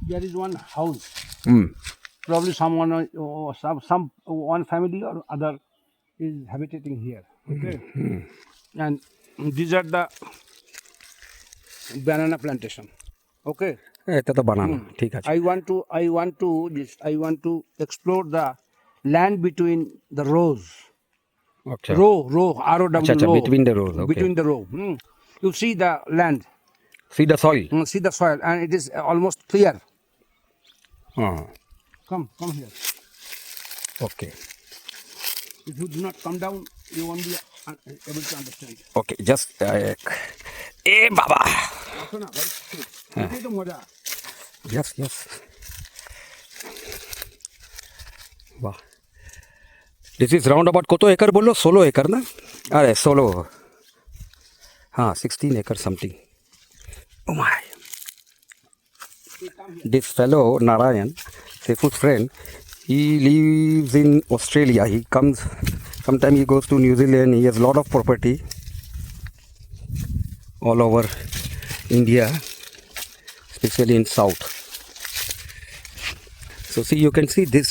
there is one house. Hmm. Probably someone or some one family or other is habitating here. Okay, and these are the banana plantation. Okay, এটা তো বানানো ঠিক আছে I want to explore the land between the rows. আচ্ছা Row, আচ্ছা R-O-W, আচ্ছা row, between the rose okay between the row. You see the land, C the soil see the soil, and it is almost clear. হ্যাঁ Come here. Okay If you do not come down, you won't be able to understand. Okay just এ বাবা আসো না ভাই, এটাই তো মজা। Yes yes বাহ দিস ইজ রাউন্ড অ্যাবাউট কত একর বললো 16 একর না আরে 16 হ্যাঁ 16 acre something oh my this fellow Narayan, Seifu's friend, he lives in Australia. He comes, sometimes he goes to New Zealand. He has a lot of property all over India, especially in South. So see, you can see this.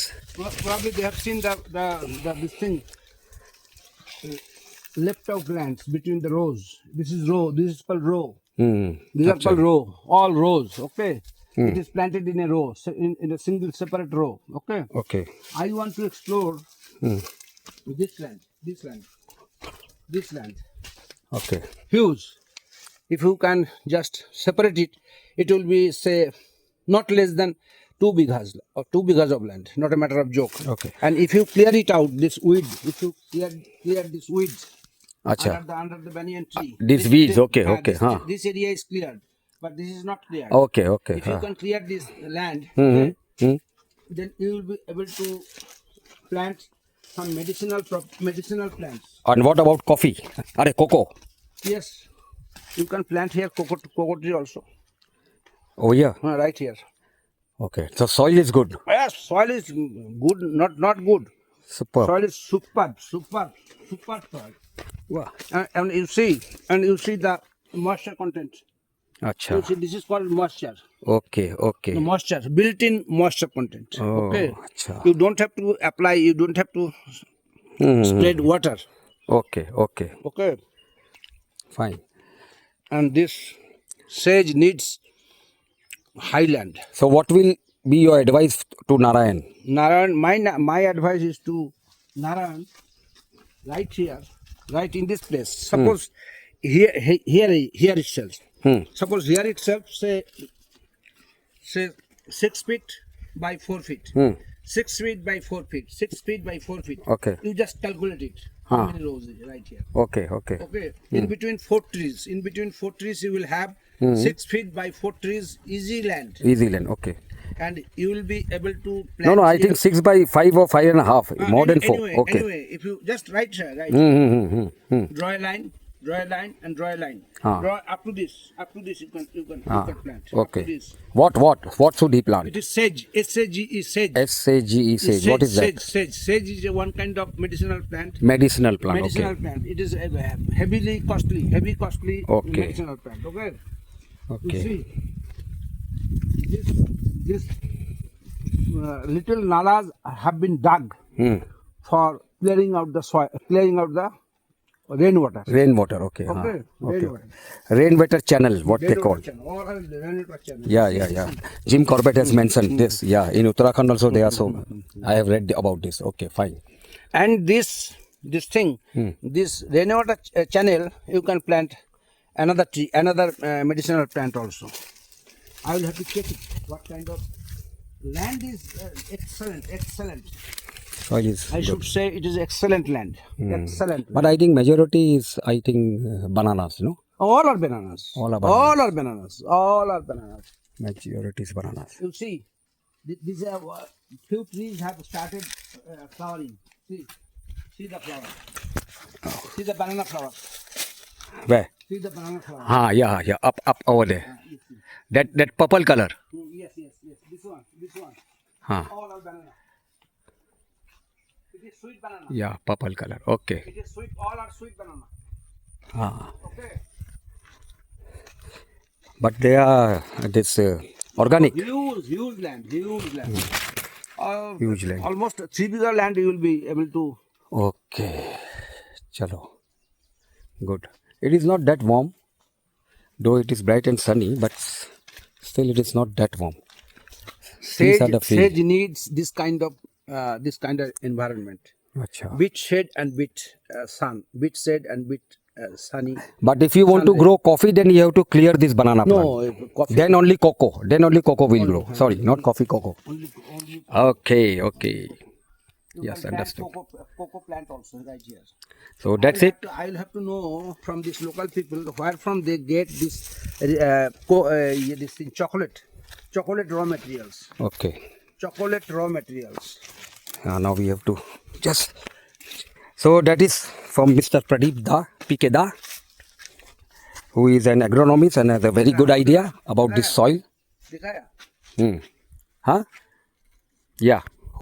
Probably they have seen the this thing, left out lands between the rows. This is row. This is called row. These are called row. All rows. Okay. It is planted in a row, in a single separate row. Okay. Okay. I want to explore this land. This land. Okay. Huge. If you can just separate it, it will be, say, not less than 2 bighas or 2 bighas of land. Not a matter of joke. Okay. And if you clear it out, this weed, if you clear this weeds Acha. under the banyan tree. These weeds, okay, okay, huh. This area is cleared, but this is not cleared. Okay. Okay. If you can clear this land, then you will be able to plant some medicinal plants. And what about coffee? Are cocoa? Yes, you can plant here cocoa tree also. Oh yeah. Right here. Okay. So soil is good. Yes, soil is good, not good. Superb. Soil is superb soil. Wow. And you see the moisture content. Acha. You see, this is called moisture. Okay. Okay. The moisture, built-in moisture content. Oh, Okay. acha. You don't have to apply. You don't have to spread water. Okay. Okay. Okay. Fine. And this sage needs highland. So what will be your advice to Narayan? Narayan, my advice is to Narayan, right here, right in this place. Suppose here itself. Suppose here itself, say 6 feet by 4 feet. 6 feet by 4 feet. 6 feet by 4 feet. Okay. You just calculate it. How many rows is right here? Okay. Okay. Okay. In between 4 trees, you will have 6 feet by 4 trees, easy land, Easy land. Okay. and you will be able to plant. No. I think 6 by 5 or 5.5. More than 4. Okay. Anyway, if you just right here, right, draw a line, and draw a line. Draw up to this. You can plant. Up Okay. to this. What should he plant? It is sage. S-A-G-E, sage. SAGE sage. What is that? Sage is one kind of medicinal plant. Medicinal plant. Medicinal Okay. plant. It is heavy costly Okay. medicinal plant. Okay. You Okay. see, this little nalas have been dug for clearing out the soil, clearing out the rainwater. Rainwater. Okay. Okay. Rainwater. Rainwater channel. What they call. Rainwater channel. All are the rainwater channel. Yeah. Jim Corbett has mentioned this. Yeah. In Uttarakhand also they are so. I have read about this. Okay. Fine. And this thing, this rainwater channel, you can plant another tree, another medicinal plant also. I will have to check it. What kind of land is excellent. Soil is I good. should say it is excellent land. Excellent. But I think majority is bananas. No. All are bananas. All are bananas. All are bananas. Majority is bananas. You see, these few trees have started flowering. See the flower. See the banana flower. Where? See the banana flower. Yeah. Up over there. You see. That purple color. Yes. This one. All are banana. It is sweet banana. Yeah, purple color. Okay. It is sweet. All are sweet banana. Ah. Okay. But they are this Organic. Huge land. Huge land. Almost 3 bigger land you will be able to. Okay. Chalo. Good. It is not that warm. Though it is bright and sunny, but still it is not that warm. These are the field. Sage needs this kind of environment. Acha. Bit shade and bit sun. Bit shade and bit sunny. But if you want to grow coffee, then you have to clear this banana plant. No, coffee. Then only cocoa. Then only cocoa will grow. Sorry, not coffee, cocoa. Only Okay. you Yes, can plant understood. cocoa plant also right here. So that's it. I will have to know from these local people where from they get this this thing, chocolate raw materials. Okay. Chocolate raw materials. Now we have to just. So that is from Mr. Pradeep Da, PK Da, who is an agronomist and has a very good idea about this soil. दिखाया? Huh? Yeah.